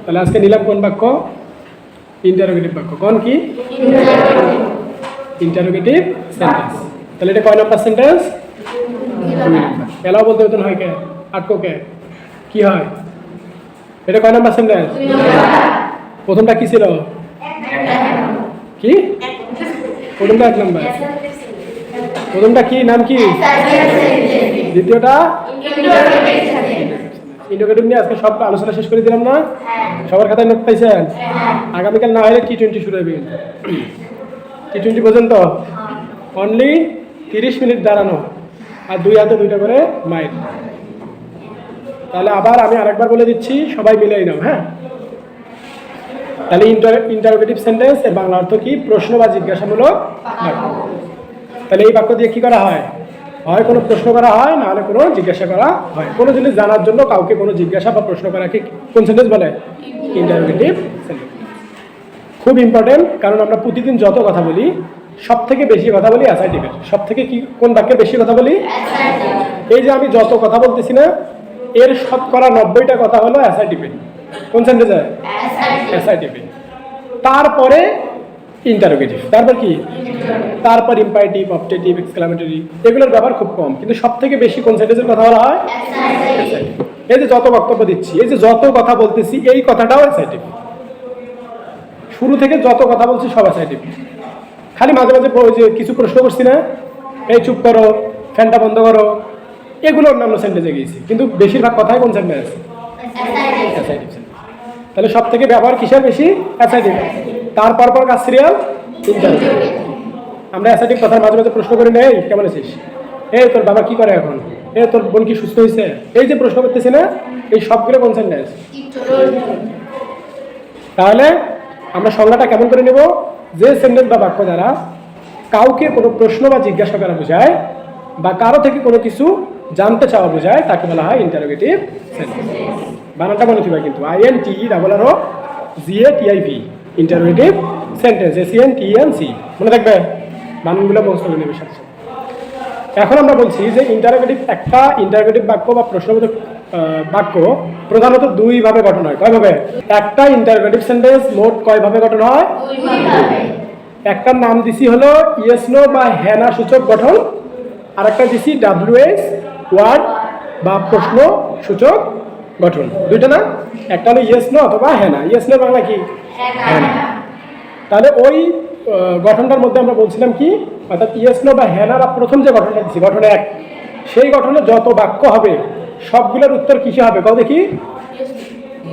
তাহলে আজকে নিলাম কোন বাক্য? ইন্টারোগেটিভ বাক্য। কোন কি? Interrogative sentence. তাহলে এটা কয় নাম্বার সেন্টেন্স? এলাও বলতে বেতন হয় কে? আটকো কে? কি হয়? এটা কয় নাম্বার সেন্টেন্স? প্রথমটা কি ছিল? কি? প্রথমটা 1 নাম্বার। প্রথমটা কি নাম কি? দ্বিতীয়টা ইন্টারোগেটিভ নিয়ে আজকে সব আলোচনা শেষ করে দিলাম না? সবার খাতায় নোট পাইছেন? আগামীকাল না হলে T20 শুরু হবে। T20 পর্যন্ত অনলি 30 মিনিট দাঁড়ানো আর 2 হাতে 2টা করে মাইল। তাহলে আবার আমি আরেকবার বলে দিচ্ছি, সবাই মিলেই নাও। হ্যাঁ, তাহলে ইন্টারোগেটিভ সেন্টেন্স এর বাংলা অর্থ কি? প্রশ্ন বা জিজ্ঞাসামূলক বাক্য। তাহলে এই বাক্য দিয়ে কি করা হয়? হয় কোনো প্রশ্ন করা হয়, না হলে কোনো জিজ্ঞাসা করা হয়। কোনো জিনিস জানার জন্য কাউকে কোনো জিজ্ঞাসা বা প্রশ্ন করাকে কোন সেন্টেন্স বলে? Interrogative sentence. খুব ইম্পর্টেন্ট, কারণ আমরা প্রতিদিন যত কথা বলি সব থেকে বেশি কথা বলি অ্যাসার্টিভের। সব থেকে কি কোন বাক্যে বেশি কথা বলি? এই যে আমি যত কথা বলতেছি না, এর শতকরা 90টা কথা হলো অ্যাসার্টিভে। কোন সেন্টেন্সে? অ্যাসার্টিভে। তারপরে ইন্টারোগেটিভ, তারপর কি? তারপর ইম্পারেটিভ, অবজেক্টিভ, এক্সক্লামেটরি, এগুলোর ব্যবহার খুব কম। কিন্তু সব থেকে বেশি কোন সেন্টেন্সের কথা বলা হয়? এই যে যত বক্তব্য দিচ্ছি, এই যে যত কথা বলতেছি, এই কথাটাও অ্যাসার্টিভ। শুরু থেকে যত কথা বলছি সব অ্যাসার্টিভ। খালি মাঝে মাঝে ওই যে কিছু প্রশ্ন করছি না, এই চুপ করো, ফ্যানটা বন্ধ করো, এগুলো অন্যান্য সেন্টেন্সে গিয়েছি, কিন্তু বেশিরভাগ কথাই কোন সেন্টেন্স? অ্যাসার্টিভ। তাহলে সব থেকে ব্যবহার কিসের বেশি? অ্যাসার্টিভ। তারপর কাজ সিরিয়াল ইন্টারোগেটিভ। আমরা অ্যাসার্টিভ কথার মাঝে মাঝে প্রশ্ন করি না, এই কেমন আছিস, এই তোর বাবা কি করে এখন, এই তোর বোন কি সুস্থ হয়েছে, এই যে প্রশ্ন করতেছি না, এই সবগুলো কোন সেন্টেন্স? তাহলে আমরা সংজ্ঞাটা কেমন করে নেব? যে সেন্টেন্স বা বাক্য দ্বারা কাউকে কোনো প্রশ্ন বা জিজ্ঞাসা করা বোঝায় বা কারো থেকে কোনো কিছু জানতে চাওয়া বোঝায়, তাকে বলা হয় ইন্টারোগেটিভ সেন্টেন্স। বানানটা মনে থাকবে কিন্তু, INTERROGATIV, ইন্টারোগেটিভ সেন্টেন্স, SENTENC মনে থাকবে। বানানগুলো মুখস্থ করে নেবে সাথে। এখন আমরা বলছি যে একটা ইন্টারোগেটিভ বাক্য বা প্রশ্নবোধক বাক্য প্রধানত 2 ভাবে গঠন হয়। কয় ভাবে? একটা ইন্টারোগেটিভ সেন্টেন্স মোট কয় ভাবে গঠন হয়? 2 ভাবে। একটার নাম দিছি হলো ইয়েস নো বা হ্যাঁ না সূচক গঠন, আর একটা দিছি WS ওয়ার্ড বা প্রশ্ন সূচক গঠন। দুইটা না? একটা হলো ইয়েস নো অথবা হ্যাঁ না। ইয়েস নো বাংলা কি? হ্যাঁ না। তাহলে ওই গঠনটার মধ্যে আমরা বলছিলাম কি, অর্থাৎ ইয়েস নো বা হ্যাঁ না প্রথম যে গঠনটা দিচ্ছি, গঠন 1, সেই গঠনে যত বাক্য হবে সবগুলোর উত্তর কিসে হবে? কও দেখি।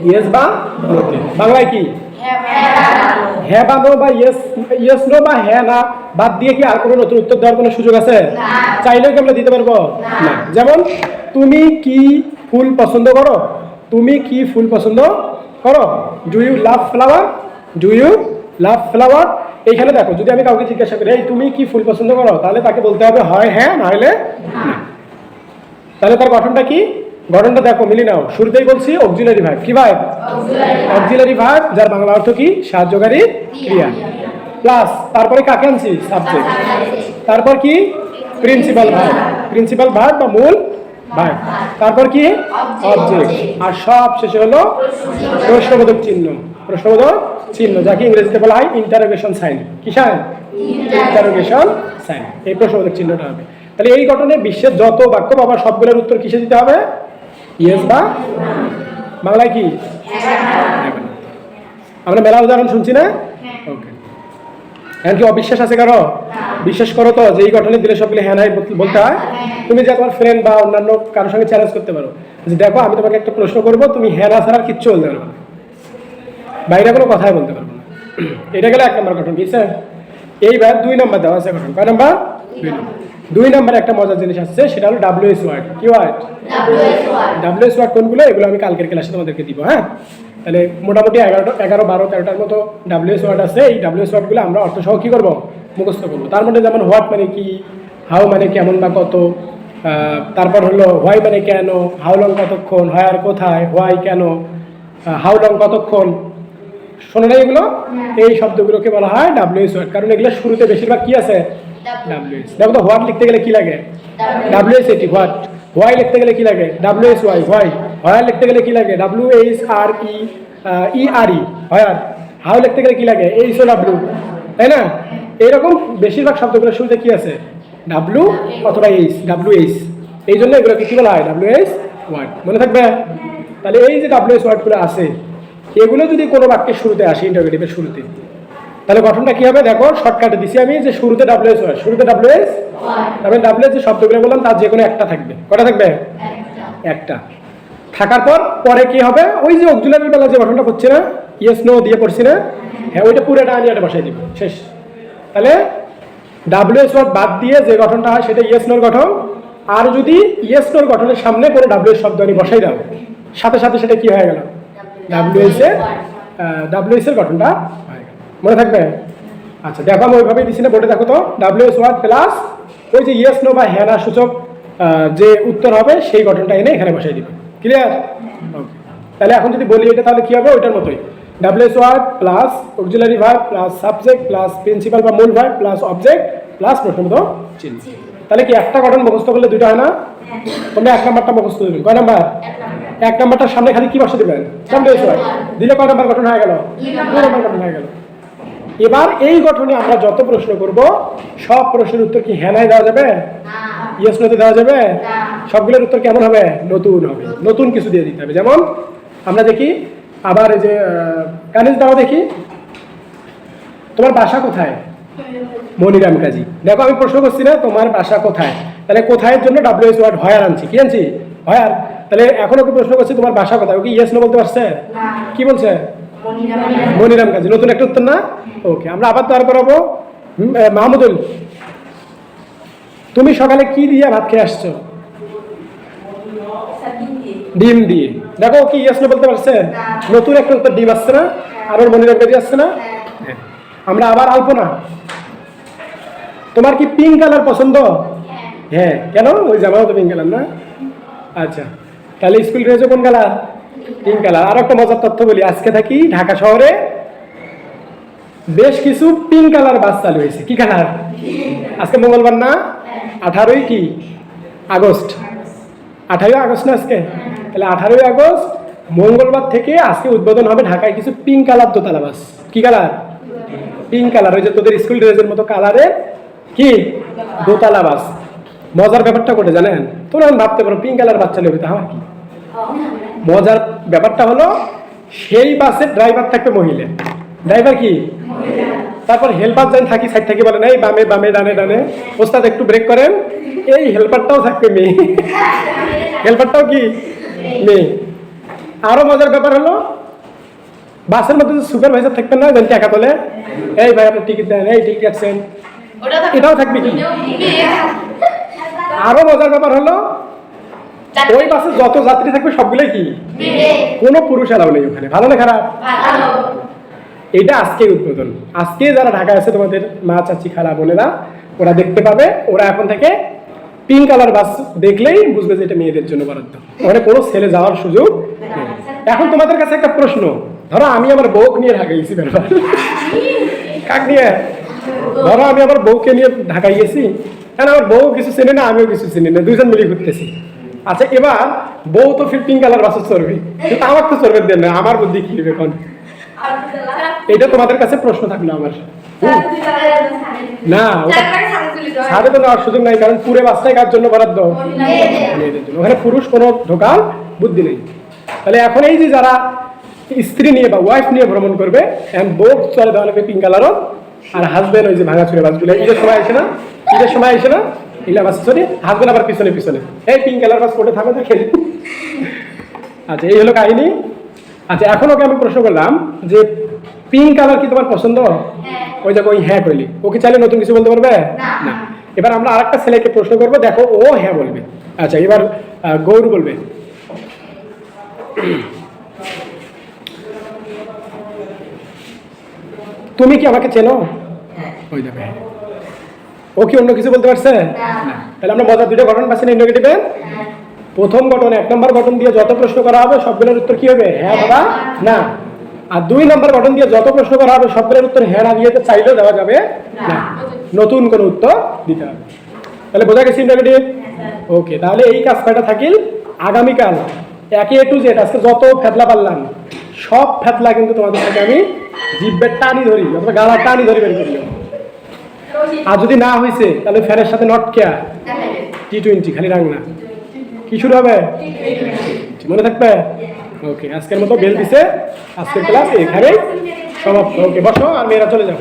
ইয়েস বা নোতে। বাংলায় কি? হ্যাঁ বা নো বা ইয়েস নো বা হ্যাঁ না বাদ দিয়ে কি আর কোনো নতুন উত্তর দেওয়ার কোনো সুযোগ আছে? চাইলেও কি আমরা দিতে পারবো না? যেমন তুমি কি ফুল পছন্দ করো? তুমি কি ফুল পছন্দ করো? Do you love flower? Do you love flower? এইখানে দেখো, যদি আমি কাউকে জিজ্ঞাসা করি এই তুমি কি ফুল পছন্দ করো, তাহলে তাকে বলতে হবে হয় হ্যাঁ, না হলে না। তাহলে তার গঠনটা কি? গঠনটা দেখো, মিলি নাও। শুরুতেই বলছি অক্সিলারি ভার্ব। কি ভার্ব? অক্সিলারি ভার্ব, যার বাংলা অর্থ কি? সাহায্যকারী ক্রিয়া। প্লাস তারপরে কাকে আনছি? সাবজেক্ট। তারপর কি? Principal verb. প্রিন্সিপাল ভার্ব বা মূল ভার্ব। তারপর কি? অবজেক্ট। আর সব শেষে হলো প্রশ্নবোধক চিহ্ন। প্রশ্নবোধক চিহ্ন, যাকে ইংরেজিতে বলা হয় ইন্টারোগেশন সাইন। কি সাইন? Interrogation sign. এই প্রশ্নবোধক চিহ্নটা হবে। তাহলে এই গঠনে বিশ্বের যত বাক্য পাবা সবগুলোর উত্তর কিসে দিতে হবে? ইয়েস বা বাংলায় কি? আমরা মেলা উদাহরণ শুনছি না? ওকে। এখন কি অবিশ্বাস আছে কারো? বিশ্বাস করো তো যে এই গঠনে দিলে সবগুলো হ্যাঁ নাই বলতে হয়। তুমি যে তোমার ফ্রেন্ড বা অন্যান্য কারোর সঙ্গে চ্যালেঞ্জ করতে পারো যে দেখো আমি তোমাকে একটা প্রশ্ন করবো, তুমি হ্যাঁ না ছাড়া কিচ্ছু বলতে পারবে না, বাইরে কোনো কথাই বলতে পারবো না। এটা গেলে 1 নম্বর গঠন। বুঝছেন? এইবার 2 নম্বর দেওয়া আছে গঠন। কয় নম্বর? 2 নম্বর একটা মজার জিনিস আসছে, সেটা হলো WS ওয়ার্ড। কি ওয়ার্ড? WS ওয়ার্ড কোনগুলো? এগুলো আমি কালকের ক্লাসে তোমাদেরকে দিব। হ্যাঁ, তাহলে মোটামুটি 11, 12, 13টার মতো WS ওয়ার্ড আছে। এই WS ওয়ার্ডগুলো আমরা অর্থসহ কি করবো? মুখস্থ করবো। তার মধ্যে যেমন হোয়াট মানে কি, হাউ মানে কেমন বা কত, তারপর হলো হোয়াই মানে কেন, হাউ লং কতক্ষণ, হোয়ার কোথায়, হোয়াই কেন, হাউ লং কতক্ষণ। শোনো না এগুলো? এই শব্দগুলোকে বলা হয় WS ওয়ার্ড, কারণ এগুলো শুরুতে বেশিরভাগ কি আছে? WS। দেখো তো, হোয়াট লিখতে গেলে কি লাগে? WS এটি হোয়াট। হোয়াই লিখতে গেলে কি লাগে? WS Y why. হয়ার লিখতে গেলে কি লাগে WHRE হয়ার। হাউ লিখতে গেলে কি লাগে HOW, তাই না? এইরকম বেশিরভাগ শব্দগুলো শুরুতে কি আছে W অথবা WH, এই জন্য এগুলোকে কি বলা হয় WH ওয়ার্ড। মনে থাকবে? তাহলে এই যে WH ওয়ার্ডগুলো আছে এগুলো যদি কোনো বাক্যের শুরুতে আসে ইন্টারোগেটিভের শুরুতে, তাহলে গঠনটা কি হবে দেখো, শর্টকাটে দিছি আমি যে শুরুতে WH ওয়ার্ড, শুরুতে WH, তারপরে WH যে শব্দগুলো বললাম তার যে কোনো একটা থাকবে। কটা থাকবে? একটা থাকার পর পরে কি হবে, ওই যে অক্সিলারি বেলা যে গঠনটা করছে না, ইয়েস নো দিয়ে পড়ছি না, হ্যাঁ ওইটা পুরোটা আনি এটা বসাই দিব, শেষ। তাহলে WH ওয়ার্ড বাদ দিয়ে যে গঠনটা হয় সেটা ইয়েস নোর গঠন। আর যদি ইয়েস নোর গঠনের সামনে কোনো WH শব্দ আনি বসাই দাও, সাথে সাথে সেটা কি হয়ে গেল WH এর গঠনটা হয়ে গেল। মনে থাকবে? আচ্ছা দেখো আমি ওইভাবেই দিচ্ছি না, বোর্ডে দেখো তো, WH ওয়ার্ড প্লাস ওই যে ইয়েস নো বা হ্যাঁ না সূচক যে উত্তর হবে সেই গঠনটা এনে এখানে বসাই দিবে। ক্লিয়ার? ওকে, তাহলে এখন যদি বলি এটা তাহলে কি হবে ওইটার মতোই, WH word plus auxiliary verb plus subject plus principal বা মূল ভার্ব প্লাস অবজেক্ট প্লাস প্রশ্নবোধক চিহ্ন। তাহলে কি একটা গঠন মুখস্থ করলে দুটো হয় না? তোমরা এক নাম্বারটা মুখস্থ দেবেন, কয় নাম্বার? এক নাম্বারটার সামনে খালি কি বসে দেবেন WH ওয়ার্ড দিলে কয় নাম্বার গঠন হয়ে গেল? 2 নাম্বার গঠন হয়ে গেল। এবার এই গঠনে আমরা যত প্রশ্ন করব সব প্রশ্নের উত্তর কি হ্যাঁ নাই দেওয়া যাবে? ইয়েস নোতে দেওয়া যাবে? সবগুলোর উত্তর কেমন হবে? নতুন হবে, নতুন কিছু দিয়ে দিতে হবে। যেমন আমরা দেখি আবার এই যে কানিজ দাও, দেখি তোমার বাসা কোথায়? মনিরাম কাজী। দেখো আমি প্রশ্ন করছি না তোমার বাসা কোথায়, তাহলে কোথায় জন্য WH ওয়ার্ড হয়ার আনছি। কি আনছি? হয়ার। তাহলে এখন ওকে প্রশ্ন করছি তোমার বাসা কোথায়, ওকে ইয়েস নো বলতে পারছে? কি বলছে? মনিরাম কাজী। নতুন একটা উত্তর না? ওকে, আমরা আবার তৈরি করাবো। মাহমুদুল, তুমি সকালে কি দিয়ে ভাত খেয়ে আসছো? ডিম দিয়ে। দেখো কি ইয়েস নো বলতে পারছে? নতুন একটা উত্তর ডিম আসছে না? আর ওর মনিরাম কাজী আসছে না? আমরা আবার আলপনা, তোমার কি পিঙ্ক কালার পছন্দ? হ্যাঁ, কেন? ওই জামাও তো পিঙ্ক কালার না? আচ্ছা, তাহলে স্কুল ড্রেসও কোন কালার? Pink colour. আর একটা মজার তথ্য বলি, আজকে থাকি ঢাকা শহরে বেশ কিছু পিঙ্ক কালার বাস চালু হয়েছে। কি কালার? আজকে মঙ্গলবার না? 18ই কি আগস্ট? 18ই আগস্ট না আজকে? তাহলে 18ই আগস্ট মঙ্গলবার থেকে আজকে উদ্বোধন হবে ঢাকায় কিছু পিঙ্ক কালার দোতলা বাস। কি কালার? Pink colour. ওই যে তোদের স্কুল ড্রেসের মতো কালারের কি দোতলা বাস। মজার ব্যাপারটা কোটে জানেন? তোমরা ভাবতে পারো পিঙ্ক কালার বাচ্চা নেবে, তা আমার কি মজার ব্যাপারটা হলো, সেই বাসের ড্রাইভার থাকবে মহিলা। ড্রাইভার কি? তারপর হেল্পার যেন থাকি সাইড থেকে বলেন এই বামে বামে ডানে ডানে, ওস্তাদ একটু ব্রেক করেন, এই হেল্পারটাও থাকবে মেয়ে। হেল্পারটাও কি মেয়ে। আরো মজার ব্যাপার হলো, বাসের মধ্যে সুপারভাইজার থাকবেন না, যেন টাকা তোলে, এই ভাই আপনি টিকিট দেন, এই টিকিট কাটছেন, এটাও থাকবে কি। আরো মজার ব্যাপার হলো, ওই বাসে যত যাত্রী থাকবে সবগুলোই কি কোনো পুরুষ এলাও নেই ওখানে। ভালো না খারাপ? এটা আজকে উদ্বোধন। আজকে যারা ঢাকায় আছে তোমাদের মা চাচি খালা বোনেরা, ওরা দেখতে পাবে। ওরা এখন থেকে পিঙ্ক কালার বাস দেখলেই বুঝবে যে এটা মেয়েদের জন্য বরাদ্দ, ওখানে কোনো ছেলে যাওয়ার সুযোগ নেই। এখন তোমাদের কাছে একটা প্রশ্ন, ধরো আমি আমার বউকে নিয়ে ঢাকায় গেছি, কাক নিয়ে, ধরো আমি আমার বউকে নিয়ে ঢাকায় গেছি, কারণ আমার বউ কিছু চেনে না আমিও কিছু চিনি না, দুইজন মিলে ঘুরতেছি। আচ্ছা, এবার বউ তো ফির পিঙ্ক কালার বাসে চড়বে, কিন্তু আমার তো চড়বে দেন না, আমার বুদ্ধি কি হবে এখন? এটা তোমাদের কাছে প্রশ্ন থাকলো আমার। না, ছাড়ে তো নেওয়ার সুযোগ নাই, কারণ পুরো বাসটাই কার জন্য বরাদ্দ? মেয়েদের জন্য। ওখানে পুরুষ কোনো ঢোকার বুদ্ধি নেই। তাহলে এখন এই যে যারা স্ত্রী নিয়ে বা ওয়াইফ নিয়ে ভ্রমণ করবে, এখন বউ চলে দেওয়া লাগবে পিঙ্ক কালারও, আর হাজবেন্ড ওই যে ভাঙা চুরে বাসগুলো ঈদের সময় আসে না, ঈদের সময় আসে না, এগুলা বাস চলে, হাজবেন্ড আবার পিছনে পিছনে এই পিঙ্ক কালার বাস কোটে থাকবে দেখে। আচ্ছা, এই হলো কাহিনী। আচ্ছা, এখন ওকে আমি প্রশ্ন করলাম যে পিঙ্ক কালার কি তোমার পছন্দ? ওই দেখো ওই হ্যাঁ কইলি, ওকে চাইলে নতুন কিছু বলতে পারবে না। এবার আমরা আরেকটা ছেলেকে প্রশ্ন করবো, দেখো ও হ্যাঁ বলবে। আচ্ছা, এবার গৌর বলবে, তুমি কি আমাকে চেনো? ওই দেখো ও কি অন্য কিছু বলতে পারছে না। তাহলে আমরা মজার দুটো গঠন পাচ্ছি না ইন্টারোগেটিভে। প্রথম গঠন 1 নম্বর গঠন দিয়ে যত প্রশ্ন করা হবে সবগুলোর উত্তর কি হবে? হ্যাঁ বাবা না। আর 2 নম্বর গঠন দিয়ে যত প্রশ্ন করা হবে সবগুলোর উত্তর হ্যাঁ না দিয়ে চাইলেও দেওয়া যাবে না, নতুন কোনো উত্তর দিতে হবে। তাহলে বোঝা গেছে ইন্টারোগেটিভ? ওকে, তাহলে এই কাজ কয়টা থাকিল? আগামীকাল একে A to Z আজকে যত ফেতলা পারলাম সব ফেতলা কিন্তু তোমাদের থেকে আমি জিব্বের টানি ধরি অথবা গালার টানি ধরি বের করি। আর যদি না হয়েছে তাহলে ফ্যানের সাথে নট কেয়া T20 খালি রাং না। কি শুরু হবে? মনে থাকবে? ওকে, আজকের মতো বেল দিছে, আজকের ক্লাস এখানেই সমাপ্ত। ওকে, বসো আর মেয়েরা চলে যাও।